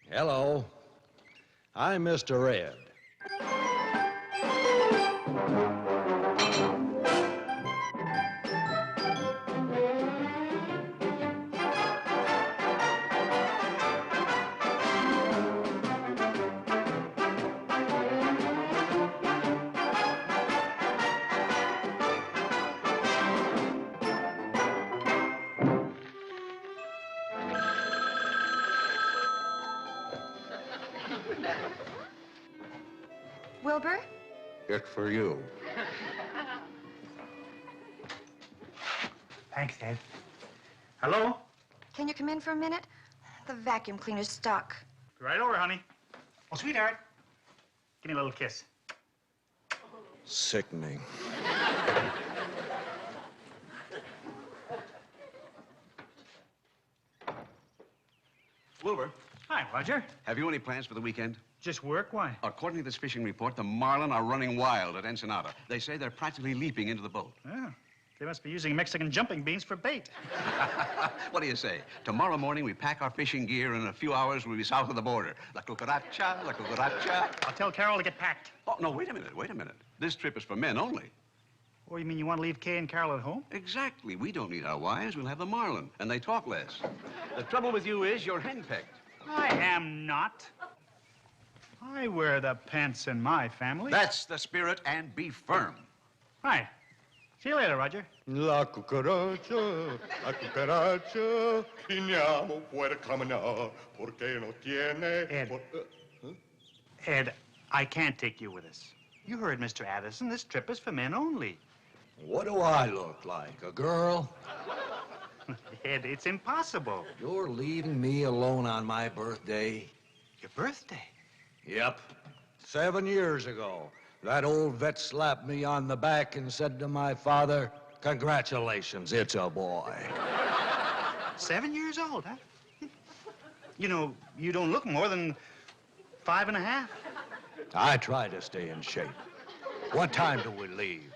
Hello. I'm Mr. Ed. Wilbur? It's for you. Thanks, Dad. Hello? Can you come in for a minute? The vacuum cleaner's stuck. Right over, honey. Oh, sweetheart. Give me a little kiss. Sickening. Wilbur, Hi, Roger. have you any plans for the weekend? Just work? Why? According to this fishing report, the marlin are running wild at Ensenada. They say they're practically leaping into the boat. Oh, they must be using Mexican jumping beans for bait. What do you say? Tomorrow morning we pack our fishing gear, and in a few hours we'll be south of the border. La cucaracha, la cucaracha. I'll tell Carol to get packed. Oh, no, wait a minute. This trip is for men only. Oh, you mean you want to leave Kay and Carol at home? Exactly. We don't need our wives. We'll have the marlin, and they talk less. The trouble with you is you're henpecked. I am not. I wear the pants in my family. That's the spirit, and be firm. Hi. See you later, Roger. La cucaracha, Finiamo puede caminar, porque no tiene... Ed. Ed, I can't take you with us. You heard Mr. Addison. This trip is for men only. What do I look like? A girl? Ed, it's impossible. You're leaving me alone on my birthday? Your birthday? Yep. 7 years ago, that old vet slapped me on the back and said to my father, "Congratulations, it's a boy." 7 years old, huh? You know, you don't look more than 5.5. I try to stay in shape. What time do we leave?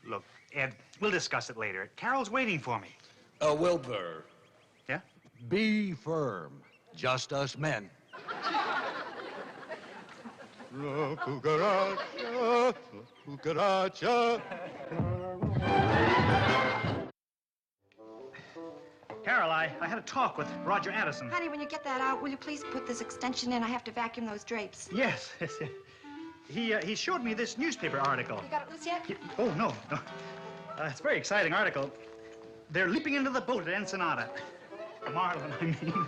Look, Ed, we'll discuss it later. Carol's waiting for me. Wilbur, Yeah? be firm. Just us men. La cucaracha, la cucaracha. Carol, I had a talk with Roger Addison. Honey, when you get that out, will you please put this extension in? I have to vacuum those drapes. Yes. He showed me this newspaper article. You got it loose yet? Oh, no. It's a very exciting article. They're leaping into the boat at Ensenada. Marlin, I mean.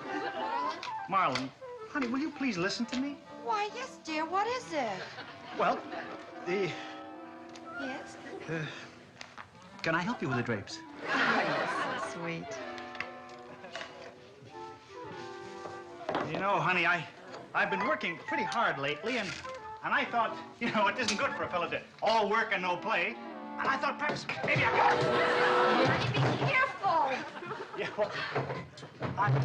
Marlin. Honey, will you please listen to me? Why, yes, dear. What is it? Well, the... Yes? Can I help you with the drapes? Oh, you're so sweet. You know, honey, I've been working pretty hard lately, and I thought, you know, it isn't good for a fellow to all work and no play. And I thought perhaps maybe I could... Honey, be careful. Yeah, well,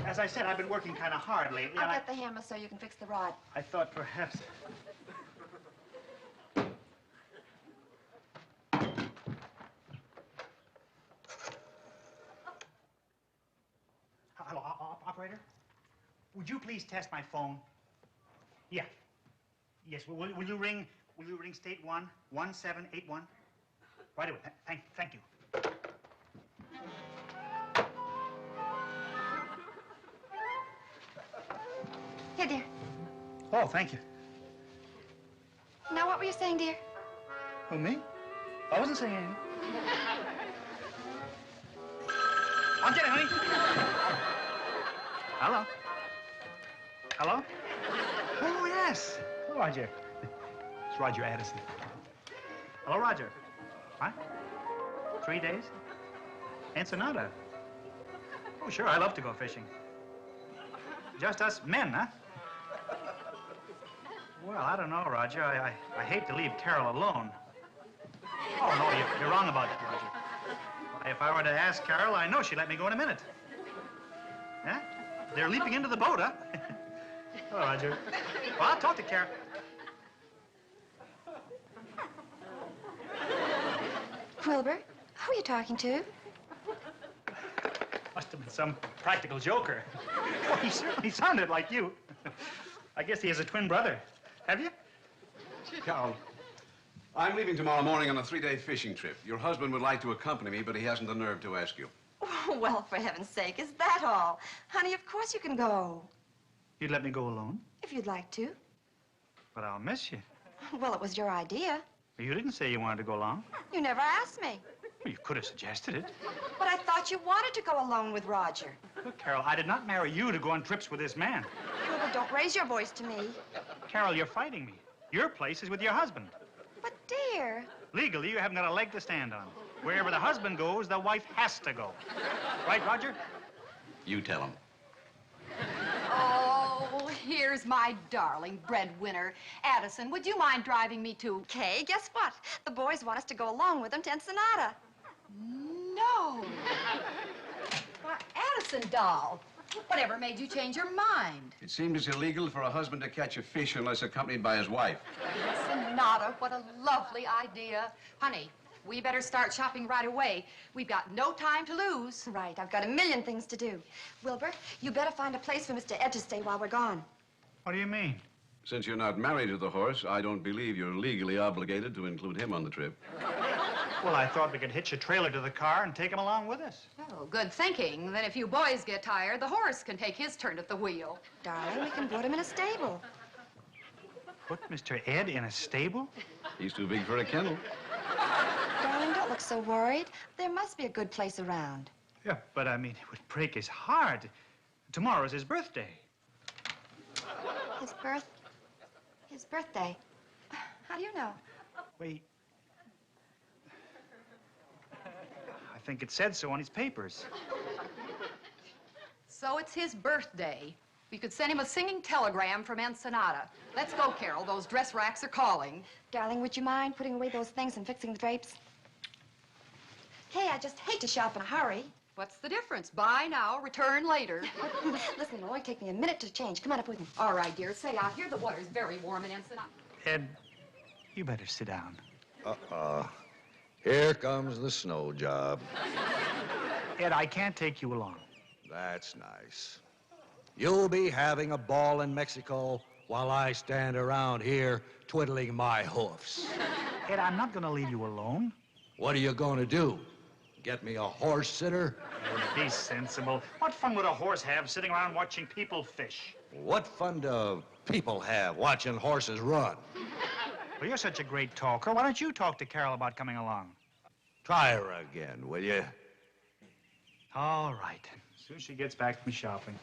as I said, I've been working kind of hard lately, I'll and get the hammer so you can fix the rod. I thought perhaps... Hello, operator? Would you please test my phone? Yeah. Yes, will you ring state 11781? Right away. Thank you. Here, dear. Oh, thank you. Now, what were you saying, dear? Who, me? I wasn't saying anything. I'll get it, honey. Hello? Hello? Oh, yes. Hello, Roger. It's Roger Addison. Hello, Roger. What? 3 days? Ensenada. Oh, sure, I love to go fishing. Just us men, huh? Well, I don't know, Roger. I hate to leave Carol alone. Oh, no, you're wrong about that, Roger. If I were to ask Carol, I know she'd let me go in a minute. Huh? They're leaping into the boat, huh? Oh, Roger. Well, I'll talk to Carol. Wilbur, who are you talking to? Must have Some practical joker. Well, he certainly sounded like you. I guess he has a twin brother. Have you? Carol, I'm leaving tomorrow morning on a 3-day fishing trip. Your husband would like to accompany me, but he hasn't the nerve to ask you. Oh, well, for heaven's sake, is that all? Honey, of course you can go. You'd let me go alone? If you'd like to. But I'll miss you. Well, it was your idea. You didn't say you wanted to go along. You never asked me. Well, you could have suggested it. But I thought you wanted to go alone with Roger. Look, Carol, I did not marry you to go on trips with this man. Well, don't raise your voice to me. Carol, you're fighting me. Your place is with your husband. But, dear... Legally, you haven't got a leg to stand on. Wherever the husband goes, the wife has to go. Right, Roger? You tell him. Oh, here's my darling breadwinner. Addison, would you mind driving me to... Kay, guess what? The boys want us to go along with them to Ensenada. No. Why, Addison, doll, whatever made you change your mind? It seems illegal for a husband to catch a fish unless accompanied by his wife. Ensenada, what a lovely idea. Honey, we better start shopping right away. We've got no time to lose. Right, I've got a million things to do. Wilbur, you better find a place for Mr. Ed to stay while we're gone. What do you mean? Since you're not married to the horse, I don't believe you're legally obligated to include him on the trip. Well, I thought we could hitch a trailer to the car and take him along with us. Oh, good thinking. Then if you boys get tired, the horse can take his turn at the wheel. Darling, we can put him in a stable. Put Mr. Ed in a stable? He's too big for a kennel. Darling, don't look so worried. There must be a good place around. Yeah, but I mean, it would break his heart. Tomorrow's his birthday. His birthday. How do you know? Wait. I think it said so on his papers. So it's his birthday. We could send him a singing telegram from Ensenada. Let's go, Carol. Those dress racks are calling. Darling, would you mind putting away those things and fixing the drapes? Hey, I just hate to shop in a hurry. What's the difference? Buy now, return later. Listen, it'll only take me a minute to change. Come on up with me. All right, dear. Say out here the water's very warm in Ensenada. Ed, you better sit down. Here comes the snow job. Ed, I can't take you along. That's nice. You'll be having a ball in Mexico while I stand around here twiddling my hoofs. Ed, I'm not going to leave you alone. What are you going to do? Get me a horse sitter? Be sensible. What fun would a horse have sitting around watching people fish? What fun do people have watching horses run? Well, you're such a great talker. Why don't you talk to Carol about coming along? Try her again, will you? All right. As soon as she gets back from shopping.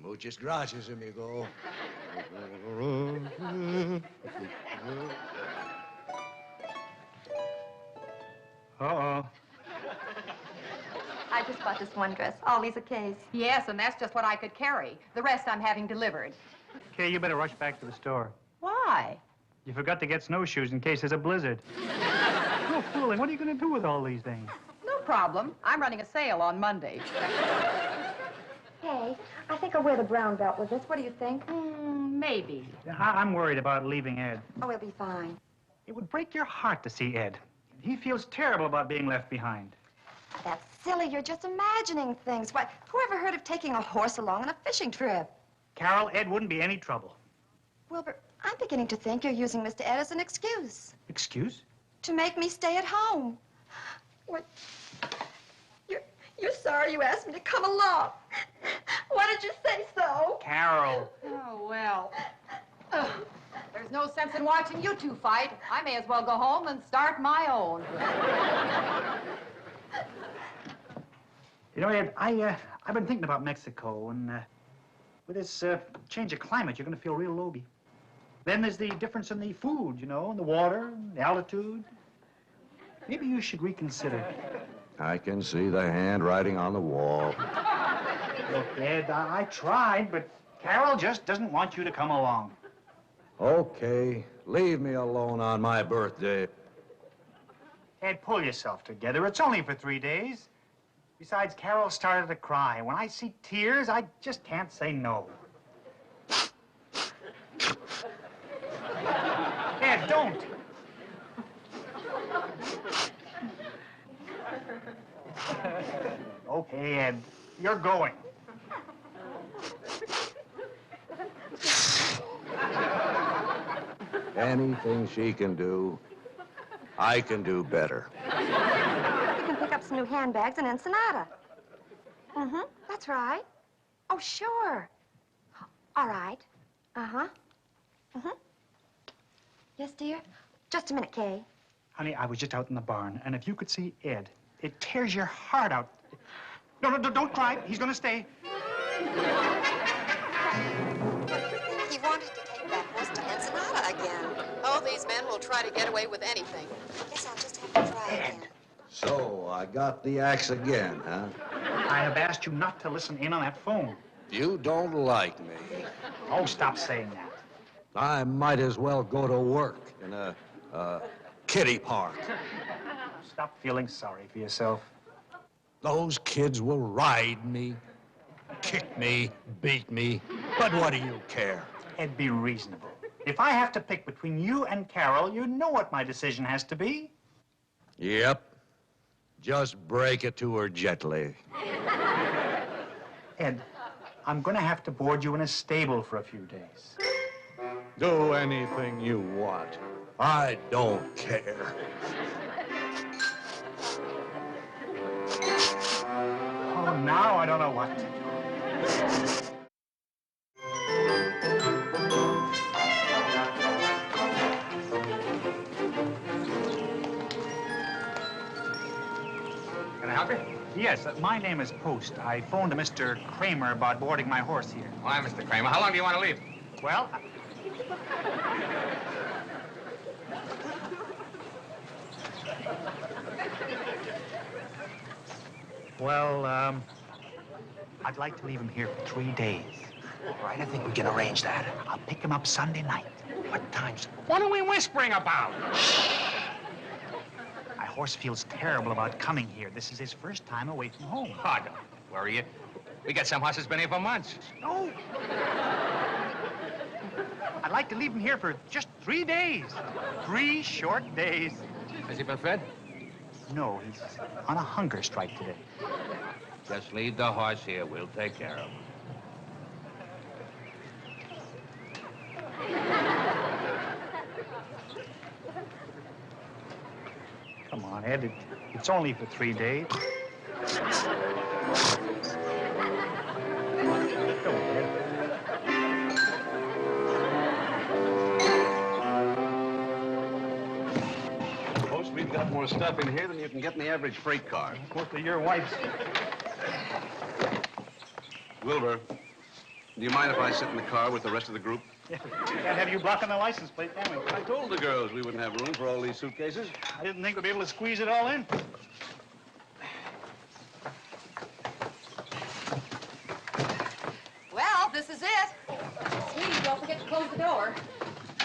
Muchas gracias, amigo. Uh-oh. I just bought this one dress. Always a case. Yes, and that's just what I could carry. The rest I'm having delivered. Okay, you better rush back to the store. Why? You forgot to get snowshoes in case there's a blizzard. No fooling. What are you going to do with all these things? No problem. I'm running a sale on Monday. Hey, I think I'll wear the brown belt with this. What do you think? Maybe. I'm worried about leaving Ed. Oh, we'll be fine. It would break your heart to see Ed. He feels terrible about being left behind. That's silly. You're just imagining things. Why, who ever heard of taking a horse along on a fishing trip? Carol, Ed wouldn't be any trouble. Wilbur, I'm beginning to think you're using Mr. Ed as an excuse Excuse? to make me stay at home. What? You're sorry you asked me to come along. Why did you say so? Carol. Oh, well. There's no sense in watching you two fight. I may as well go home and start my own. You know, Ed, I've been thinking about Mexico, and with this change of climate, you're going to feel real logy. Then there's the difference in the food, you know, and the water, and the altitude. Maybe you should reconsider. I can see the handwriting on the wall. Look, Ed, I tried, but Carol just doesn't want you to come along. Okay, leave me alone on my birthday. Ed, pull yourself together. It's only for 3 days. Besides, Carol started to cry. When I see tears, I just can't say no. Ed, don't. Okay, Ed. You're going. Anything she can do, I can do better. You can pick up some new handbags in Ensenada. Mm-hmm, that's right. Oh, sure. All right. Uh-huh. Mm-hmm. Yes, dear? Just a minute, Kay. Honey, I was just out in the barn, and if you could see Ed, it tears your heart out. No, don't cry. He's gonna stay. He wanted to take that horse to Ensenada again. Oh, these men will try to get away with anything. I guess I'll just have to try again. So, I got the axe again, huh? I have asked you not to listen in on that phone. You don't like me. Oh, stop saying that. I might as well go to work in a kiddie park. Stop feeling sorry for yourself. Those kids will ride me, kick me, beat me, but what do you care? Ed, be reasonable. If I have to pick between you and Carol, you know what my decision has to be. Yep. Just break it to her gently. Ed, I'm gonna have to board you in a stable for a few days. Do anything you want. I don't care. Oh, now I don't know what to do. Can I help you? Yes, my name is Post. I phoned to Mr. Kramer about boarding my horse here. Why, Mr. Kramer, how long do you want to leave? Well, I'd like to leave him here for 3 days. All right, I think we can arrange that. I'll pick him up Sunday night. What times? What are we whispering about? My horse feels terrible about coming here. This is his first time away from home. Oh, don't worry you. We got some horses been here for months. No. I'd like to leave him here for just 3 days. 3 short days. Has he been fed? No, he's on a hunger strike today. Just leave the horse here. We'll take care of him. Come on, Ed. It's only for 3 days. Go ahead. Most we've got more stuff in here than you can get in the average freight car. Mostly your wife's. Wilbur, do you mind if I sit in the car with the rest of the group? Can't have you blocking the license plate, can we? I told the girls we wouldn't have room for all these suitcases. I didn't think we'd be able to squeeze it all in. Well, this is it. Sweetie, don't forget to close the door.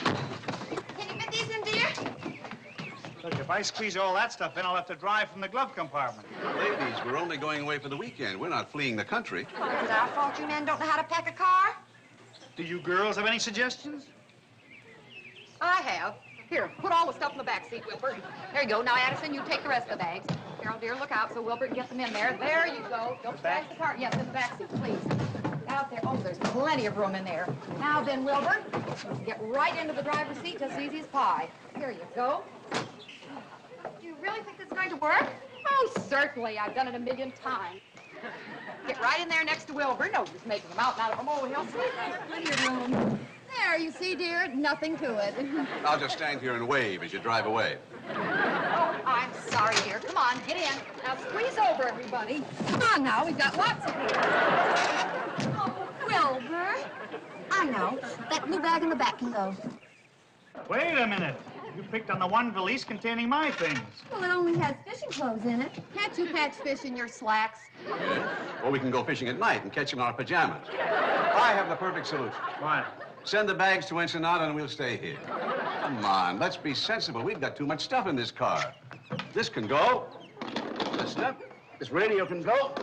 Can you fit these in, dear? Look, if I squeeze all that stuff in, I'll have to drive from the glove compartment. Ladies, we're only going away for the weekend. We're not fleeing the country. Well, is it our fault you men don't know how to pack a car? Do you girls have any suggestions? I have. Here, put all the stuff in the back seat, Wilbert. There you go. Now, Addison, you take the rest of the bags. Carol, dear, look out so Wilbert can get them in there. There you go. Don't smash the car. Yes, in the back seat, please. Out there. Oh, there's plenty of room in there. Now then, Wilbert, get right into the driver's seat, just as easy as pie. Here you go. Do you really think this is going to work? Oh, certainly. I've done it a million times. Get right in there next to Wilbur. No, just making him out and out of him. Oh, he'll sleep. Plenty of room. There, you see, dear, nothing to it. I'll just stand here and wave as you drive away. Oh, I'm sorry, dear. Come on, get in. Now squeeze over, everybody. Come on now, we've got lots of people. Oh, Wilbur. I know. That blue bag in the back can go. Wait a minute. You picked on the one valise containing my things. Well, it only has fishing clothes in it. Can't you catch fish in your slacks? Or we can go fishing at night and catch them in our pajamas. I have the perfect solution. What? Send the bags to Ensenada and we'll stay here. Come on, let's be sensible. We've got too much stuff in this car. This can go. This stuff. This radio can go.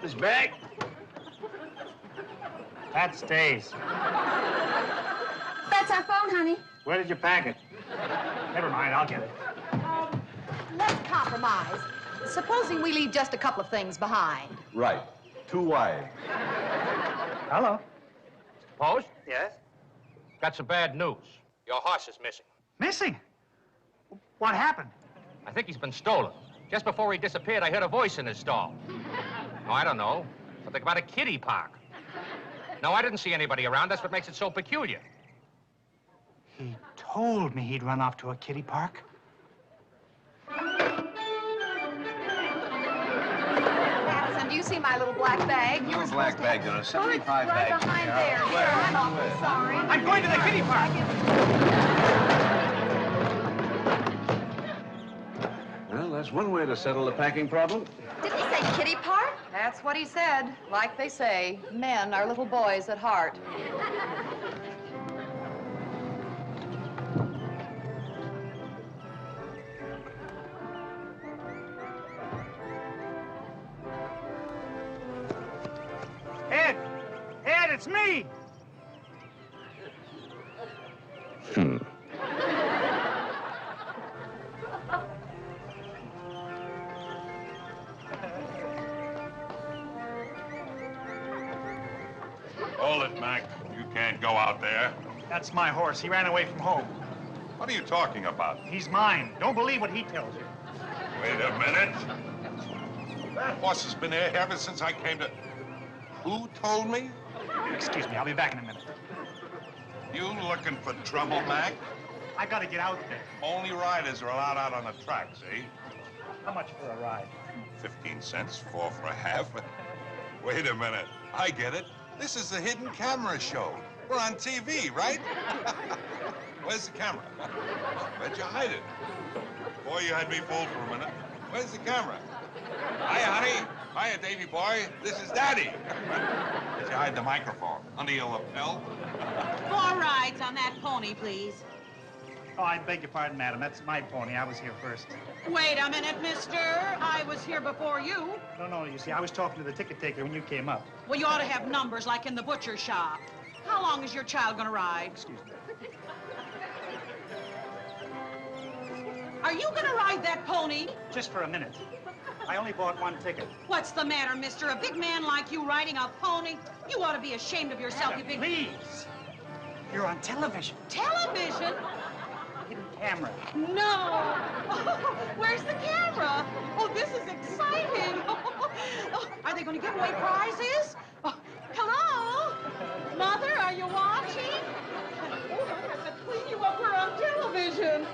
This bag. That stays. That's our phone, honey. Where did you pack it? Never mind, I'll get it. Let's compromise. Supposing we leave just a couple of things behind. Right. too wide. Hello. Post? Yes? Got some bad news. Your horse is missing. Missing? What happened? I think he's been stolen. Just before he disappeared, I heard a voice in his stall. Oh, I don't know. Something about a kiddie park. No, I didn't see anybody around. That's what makes it so peculiar. He told me he'd run off to a kiddie park. Addison, do you see my little black bag? You Your were black supposed bag, there are to... 75 Oh, it's right bags. behind there. Here, I'm awfully sorry. I'm going to the kiddie park. Well, that's one way to settle the packing problem. Did he say kiddie park? That's what he said. Like they say, men are little boys at heart. Ed! Ed, it's me! Hold it, Mac. You can't go out there. That's my horse. He ran away from home. What are you talking about? He's mine. Don't believe what he tells you. Wait a minute. That horse has been here ever since I came to... Who told me? Excuse me, I'll be back in a minute. You looking for trouble, Mac? I gotta get out there. Only riders are allowed out on the track, see? How much for a ride? 15 cents, 4 for a half. Wait a minute. I get it. This is a hidden camera show. We're on TV, right? Where's the camera? Where'd you hide it? Boy, you had me fooled for a minute. Where's the camera? Hiya, honey. Hiya, Davy boy. This is Daddy. Did you hide the microphone? Under your lapel? 4 rides on that pony, please. Oh, I beg your pardon, madam. That's my pony. I was here first. Wait a minute, mister. I was here before you. No, you see, I was talking to the ticket taker when you came up. Well, you ought to have numbers like in the butcher shop. How long is your child gonna ride? Excuse me. Are you gonna ride that pony? Just for a minute. I only bought one ticket. What's the matter, mister? A big man like you riding a pony? You ought to be ashamed of yourself, Madam, you big... please. You're on television. Television? Hidden camera. No. Where's the camera? Oh, this is exciting. Oh, are they going to give away prizes? Oh, hello? Mother, are you watching? Oh, I have to clean you up. We're on television.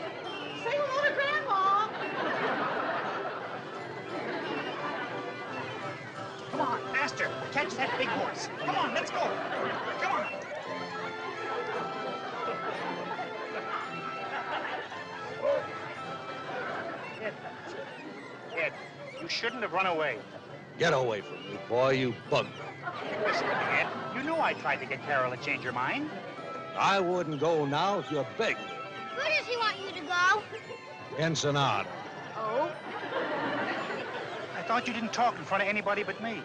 Say hello to Grandma. Come on, faster. Catch that big horse. Come on, let's go. Come on. Ed, you shouldn't have run away. Get away from me, boy, you bug me. Listen to me, Ed. You knew I tried to get Carol to change her mind. I wouldn't go now if you begged me. Where does he want you to go? Ensenada. Oh? I thought you didn't talk in front of anybody but me.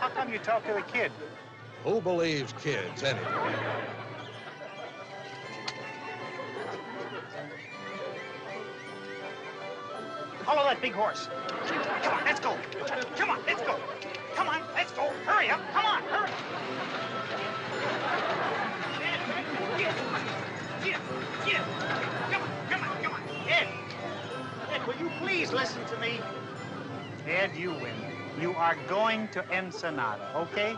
How come you talk to the kid? Who believes kids, anyway? Follow that big horse. Come on, let's go. Come on, let's go. Come on, let's go. Hurry up. Come on, hurry. Get. Come on. Ed, will you please listen to me? Ed, you win. You are going to Ensenada, okay?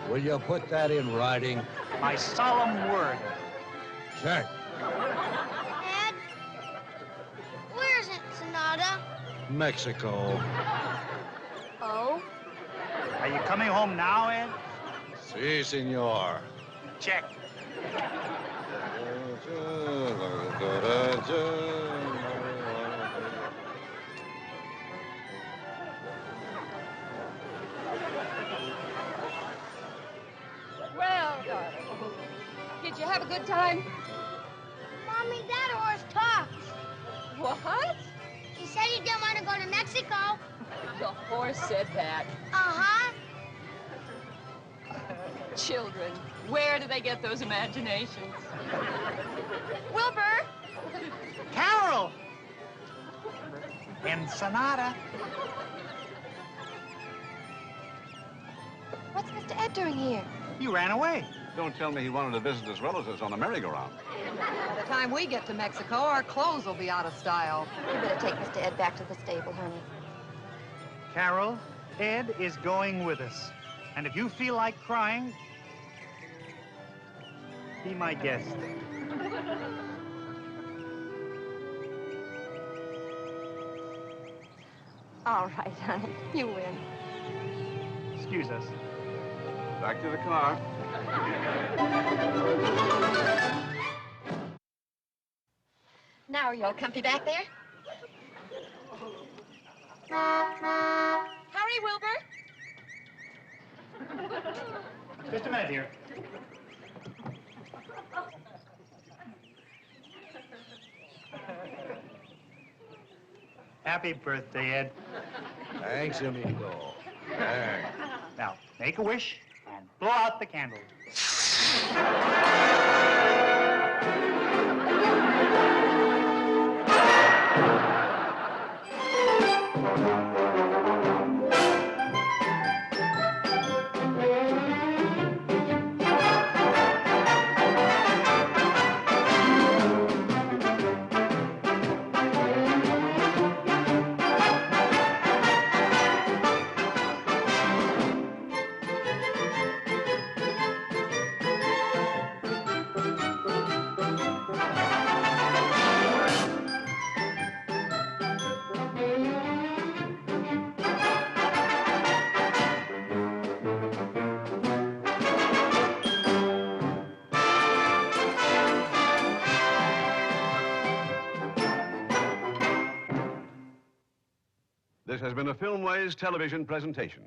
Will you put that in writing? My solemn word. Check. Ed? Where's Ensenada? Mexico. Oh? Are you coming home now, Ed? Si, senor. Check. Well, darling, did you have a good time? Mommy, that horse talks. What? He said he didn't want to go to Mexico. The horse said that. Uh-huh. Children, where do they get those imaginations? Wilbur! Carol! Ensenada. What's Mr. Ed doing here? He ran away. Don't tell me he wanted to visit his relatives on the merry-go-round. By the time we get to Mexico, our clothes will be out of style. You better take Mr. Ed back to the stable, honey. Carol, Ed is going with us. And if you feel like crying, be my guest. All right, honey. You win. Excuse us. Back to the car. Now are you all comfy back there? Hurry, Wilbur. Just a minute, dear. Happy birthday, Ed. Thanks, amigo. There. Now, make a wish and blow out the candle. This has been a Filmways television presentation.